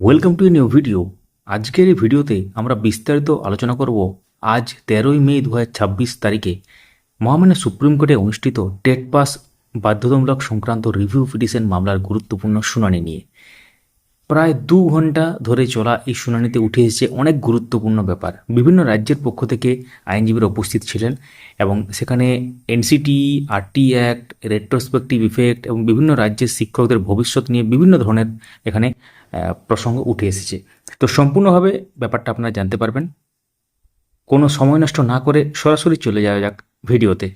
Welcome to a new video. আজকের এই ভিডিওতে আমরা বিস্তারিত আলোচনা করব আজ 13ই মে 2026 তারিখে মহামান্য সুপ্রিম কোর্টে অনুষ্ঠিত টেট পাস বাধ্যতামূলক সংক্রান্ত রিভিউ পিটিশন মামলার গুরুত্বপূর্ণ শুনানি নিয়ে। প্রায় 2 ঘন্টা ধরে চলা এই শুনানিতে উঠে এসেছে অনেক গুরুত্বপূর্ণ ব্যাপার। বিভিন্ন রাজ্যের পক্ষ থেকে আইনজীবীরা উপস্থিত ছিলেন এবং সেখানে NCT, RT act, retrospective effect এবং বিভিন্ন রাজ্যের শিক্ষকদের ভবিষ্যৎ নিয়ে বিভিন্ন ধরনের এখানে প্রসঙ্গ উঠে এসেছে। তো সম্পূর্ণভাবে ব্যাপারটা আপনারা জানতে পারবেন। কোনো সময় নষ্ট না করে সরাসরি চলে যাওয়া যাক ভিডিওতে।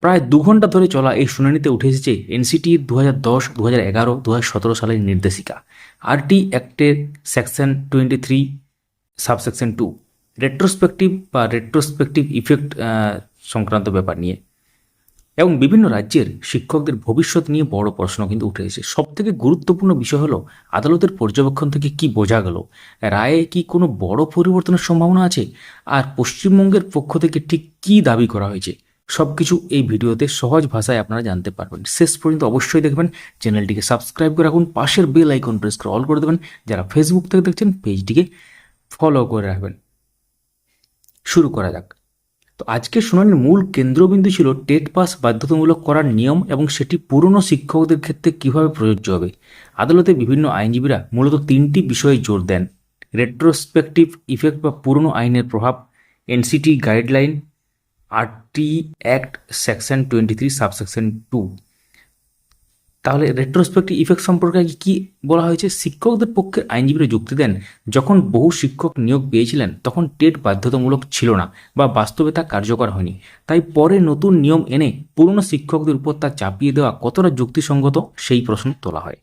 প্রায় 2 ঘন্টা ধরে চলা এই শুনানিতে উঠে এসেছে এনসিটির 2010, 2011, 2017 সালের নির্দেশিকা, আরটি অ্যাক্টের সেকশন 23 সাবসেকশন 2, রেট্রোস্পেক্টিভ ইফেক্ট সংক্রান্ত ব্যাপার নিয়ে এবং বিভিন্ন রাজ্যের শিক্ষকদের ভবিষ্যৎ নিয়ে বড় প্রশ্ন কিন্তু উঠে এসেছে। সবথেকে গুরুত্বপূর্ণ বিষয় হলো আদালতের পর্যবেক্ষণ থেকে কি বোঝা গেল, রায়ে কি কোনো বড় পরিবর্তনের সম্ভাবনা আছে, আর পশ্চিমবঙ্গের পক্ষ থেকে ঠিক কি দাবি করা হয়েছে, সব কিছু এই ভিডিওতে সহজ ভাষায় আপনারা জানতে পারবেন। শেষ পর্যন্ত অবশ্যই দেখবেন। চ্যানেলটিকে সাবস্ক্রাইব করে রাখুন, পাশের বেল আইকন প্রেস করে অল করে দেবেন। যারা ফেসবুক থেকে দেখছেন পেজটিকে ফলো করে রাখবেন। শুরু করা যাক। তো আজকের শুনানির মূল কেন্দ্রবিন্দু ছিল টেট পাস বাধ্যতামূলক করার নিয়ম এবং সেটি পুরনো শিক্ষকদের ক্ষেত্রে কিভাবে প্রযোজ্য হবে। আদালতে বিভিন্ন আইনজীবীরা মূলত 3টি বিষয়ে জোর দেন: রেট্রোস্পেক্টিভ ইফেক্ট বা পুরনো আইনের প্রভাব, NCT guideline, RT act section 23 subsection 2। তাহলে রেট্রোস্পেক্টিভ ইফেক্ট সম্পর্কে কি বলা হয়েছে? শিক্ষকদের পক্ষে আইনজীবীরা যুক্তি দেন, যখন বহু শিক্ষক নিয়োগ পেয়েছিলেন তখন টেট বাধ্যতামূলক ছিল না বা বাস্তবে তা কার্যকর হয়নি। তাই পরে নতুন নিয়ম এনে পুরনো শিক্ষকদের উপর তা চাপিয়ে দেওয়া কতটা যুক্তিসঙ্গত সেই প্রশ্ন তোলা হয়।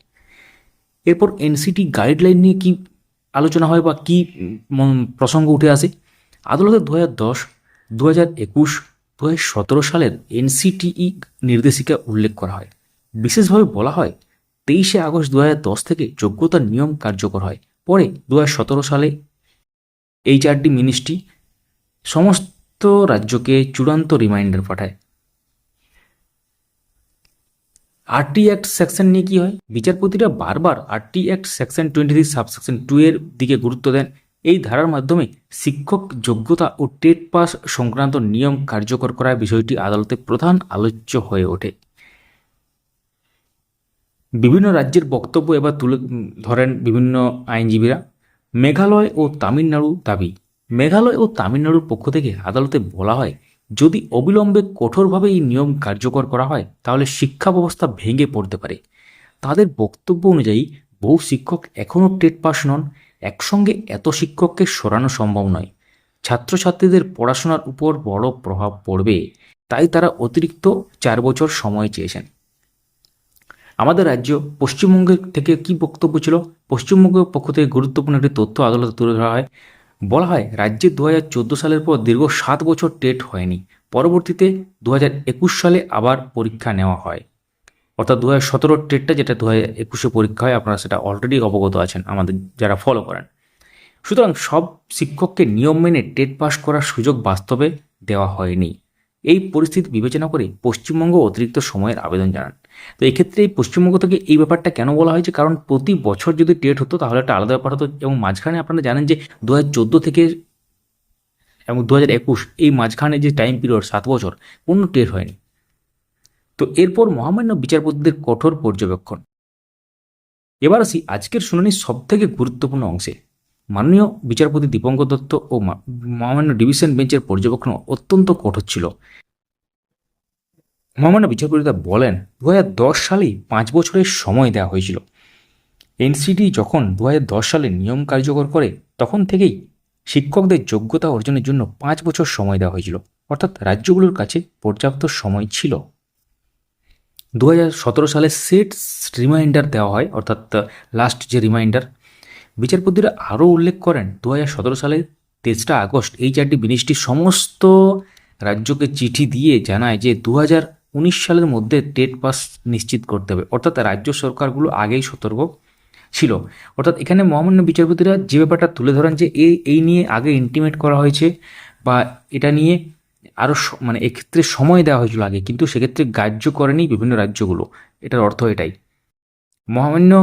এরপর এনসিটি গাইডলাইন নিয়ে কি আলোচনা হয় বা কি প্রসঙ্গ উঠে আসে। আদালতে 2010, 2021, 2017 সালের এনসিটিই নির্দেশিকা উল্লেখ করা হয়। বিশেষভাবে বলা হয় 23শে আগস্ট 2010 থেকে যোগ্যতার নিয়ম কার্যকর হয়। পরে 2017 সালে এইচআরডি মিনিস্ট্রি সমস্ত রাজ্যকে চূড়ান্ত রিমাইন্ডার পাঠায়। আরটি অ্যাক্ট সেকশন নিয়ে কী হয়? বিচারপতিরা বারবার আরটি অ্যাক্ট সেকশন 23 সাবসেকশন 2 এর দিকে গুরুত্ব দেন। এই ধারার মাধ্যমে শিক্ষক যোগ্যতা ও টেট পাস সংক্রান্ত নিয়ম কার্যকর করার বিষয়টি আদালতে প্রধান আলোচ্য হয়ে ওঠে। বিভিন্ন রাজ্যের বক্তব্য এবার তুলে ধরেন বিভিন্ন আইনজীবীরা। মেঘালয় ও তামিলনাড়ুর পক্ষ থেকে আদালতে বলা হয়, যদি অবিলম্বে কঠোরভাবে এই নিয়ম কার্যকর করা হয় তাহলে শিক্ষা ব্যবস্থা ভেঙে পড়তে পারে। তাদের বক্তব্য অনুযায়ী বহু শিক্ষক এখনও টেট পাস নন। একসঙ্গে এত শিক্ষককে সরানো সম্ভব নয়। ছাত্রছাত্রীদের পড়াশোনার উপর বড় প্রভাব পড়বে। তাই তারা অতিরিক্ত 4 বছর সময় চেয়েছেন। আমাদের রাজ্য পশ্চিমবঙ্গের থেকে কি বক্তব্য ছিল? পশ্চিমবঙ্গের পক্ষ থেকে গুরুত্বপূর্ণ একটি তথ্য আদালতে তুলে ধরা হয়। বলা হয়, রাজ্যে 2014 সালের পর দীর্ঘ 7 বছর টেট হয়নি। পরবর্তীতে 2021 সালে আবার পরীক্ষা নেওয়া হয়। অর্থাৎ 2017 টেটটা যেটা 2021 পরীক্ষা হয়, আপনারা সেটা অলরেডি অবগত আছেন আমাদের যারা ফলো করেন। সুতরাং সব শিক্ষককে নিয়ম মেনে টেট পাস করার সুযোগ বাস্তবে দেওয়া হয়নি। এই পরিস্থিতি বিবেচনা করে পশ্চিমবঙ্গ অতিরিক্ত সময়ের আবেদন জানান। তো এক্ষেত্রে এই পশ্চিমবঙ্গ থেকে এই ব্যাপারটা কেন বলা হয়েছে? কারণ প্রতি বছর যদি টেট হতো তাহলে একটা আলাদা ব্যাপার হতো, এবং মাঝখানে আপনারা জানেন যে 2014 থেকে এবং 2021 এই মাঝখানে যে টাইম পিরিয়ড 7 বছর কোনো টেট হয়নি। তো এরপর মহামান্য বিচারপতিদের কঠোর পর্যবেক্ষণ। এবার আসি আজকের শুনানির সবথেকে গুরুত্বপূর্ণ অংশে। মাননীয় বিচারপতি দীপঙ্কর দত্ত ও মহামান্য ডিভিশন বেঞ্চের পর্যবেক্ষণ অত্যন্ত কঠোর ছিল। মহামান্য বিচারপতিরা বলেন, 2010 সালেই 5 বছরের সময় দেওয়া হয়েছিল। এনসিটি যখন 2010 সালে নিয়ম কার্যকর করে তখন থেকেই শিক্ষকদের যোগ্যতা অর্জনের জন্য 5 বছর সময় দেওয়া হয়েছিল। অর্থাৎ রাজ্যগুলোর কাছে পর্যাপ্ত সময় ছিল। 2017 সালে সেট রিমাইন্ডার দেওয়া হয়, অর্থাৎ লাস্ট যে রিমাইন্ডার। বিচারপতিরা আরও উল্লেখ করেন, 2017 সালে 23 আগস্ট এইচআরডি মিনিস্ট্রি সমস্ত রাজ্যকে চিঠি দিয়ে জানায় যে 2019 সালের মধ্যে টেট পাস নিশ্চিত করতে হবে। অর্থাৎ রাজ্য সরকারগুলো আগেই সতর্ক ছিল। অর্থাৎ এখানে মহামান্য বিচারপতিরা যে ব্যাপারটা তুলে ধরেন যে এই নিয়ে আগে ইন্টিমেট করা হয়েছে বা এটা নিয়ে আরও মানে এক্ষেত্রে সময় দেওয়া হয়েছিল আগে, কিন্তু সেক্ষেত্রে গ্রাহ্য করেনি বিভিন্ন রাজ্যগুলো। এটার অর্থ এটাই। মহামান্য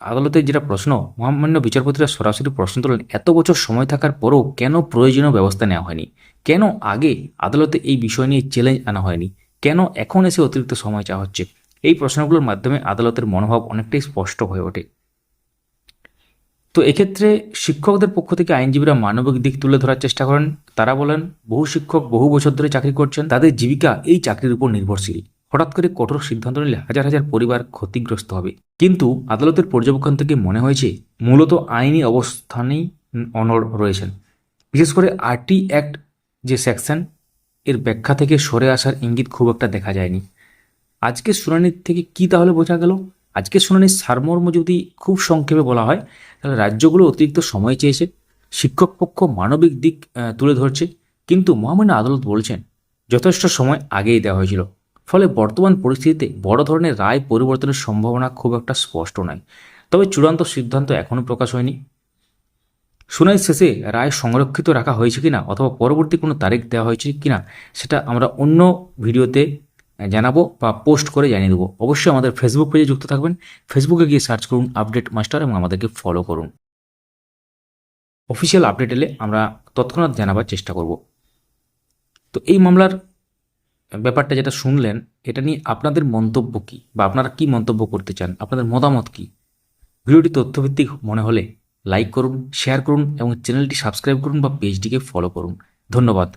আদালতের যেটা প্রশ্ন, মহামান্য বিচারপতিরা সরাসরি প্রশ্ন তোলেন, এত বছর সময় থাকার পরও কেন প্রয়োজনীয় ব্যবস্থা নেওয়া হয়নি? কেন আগে আদালতে এই বিষয় নিয়ে চ্যালেঞ্জ আনা হয়নি? কেন এখন এসে অতিরিক্ত সময় চাওয়া হচ্ছে? এই প্রশ্নগুলোর মাধ্যমে আদালতের মনোভাব অনেকটাই স্পষ্ট হয়ে ওঠে। তো এক্ষেত্রে শিক্ষকদের পক্ষ থেকে আইনজীবীরা মানবিক দিক তুলে ধরার চেষ্টা করেন। তারা বলেন, বহু শিক্ষক বহু বছর ধরে চাকরি করছেন, তাদের জীবিকা এই চাকরির উপর নির্ভরশীল। হঠাৎ করে কঠোর সিদ্ধান্ত নিলে হাজার হাজার পরিবার ক্ষতিগ্রস্ত হবে। কিন্তু আদালতের পর্যবেক্ষণ থেকে মনে হয়েছে মূলত আইনি অবস্থানেই অনড় রয়েছেন। বিশেষ করে আরটি অ্যাক্ট যে সেকশন, এর ব্যাখ্যা থেকে সরে আসার ইঙ্গিত খুব একটা দেখা যায়নি। আজকের শুনানির থেকে কি তাহলে বোঝা গেল? আজকের শুনানির সারমর্ম যদি খুব সংক্ষেপে বলা হয়, তাহলে রাজ্যগুলো অতিরিক্ত সময় চেয়েছে, শিক্ষক পক্ষ মানবিক দিক তুলে ধরছে, কিন্তু মহামান্য আদালত বলছেন যথেষ্ট সময় আগেই দেওয়া হয়েছিল। ফলে বর্তমান পরিস্থিতিতে বড় ধরনের রায় পরিবর্তনের সম্ভাবনা খুব একটা স্পষ্ট নয়। তবে চূড়ান্ত সিদ্ধান্ত এখনও প্রকাশ হয়নি। শুনানি শেষে রায় সংরক্ষিত রাখা হয়েছে কিনা অথবা পরবর্তী কোনো তারিখ দেওয়া হয়েছে কিনা, সেটা আমরা অন্য ভিডিওতে জানাবো বা পোস্ট করে জানিয়ে দেবো। অবশ্যই আমাদের ফেসবুক পেজে যুক্ত থাকবেন। ফেসবুকে গিয়ে সার্চ করুন আপডেট মাস্টার এবং আমাদেরকে ফলো করুন। অফিসিয়াল আপডেট এলে আমরা তৎক্ষণাৎ জানাবার চেষ্টা করব। তো এই মামলার ব্যাপারটা যেটা শুনলেন, এটা নিয়ে আপনাদের মন্তব্য কী, বা আপনারা কি মন্তব্য করতে চান, আপনাদের মতামত কী? ভিডিওটি তথ্যভিত্তিক মনে হলে লাইক করুন, শেয়ার করুন এবং চ্যানেলটি সাবস্ক্রাইব করুন বা পেজটিকে ফলো করুন। ধন্যবাদ।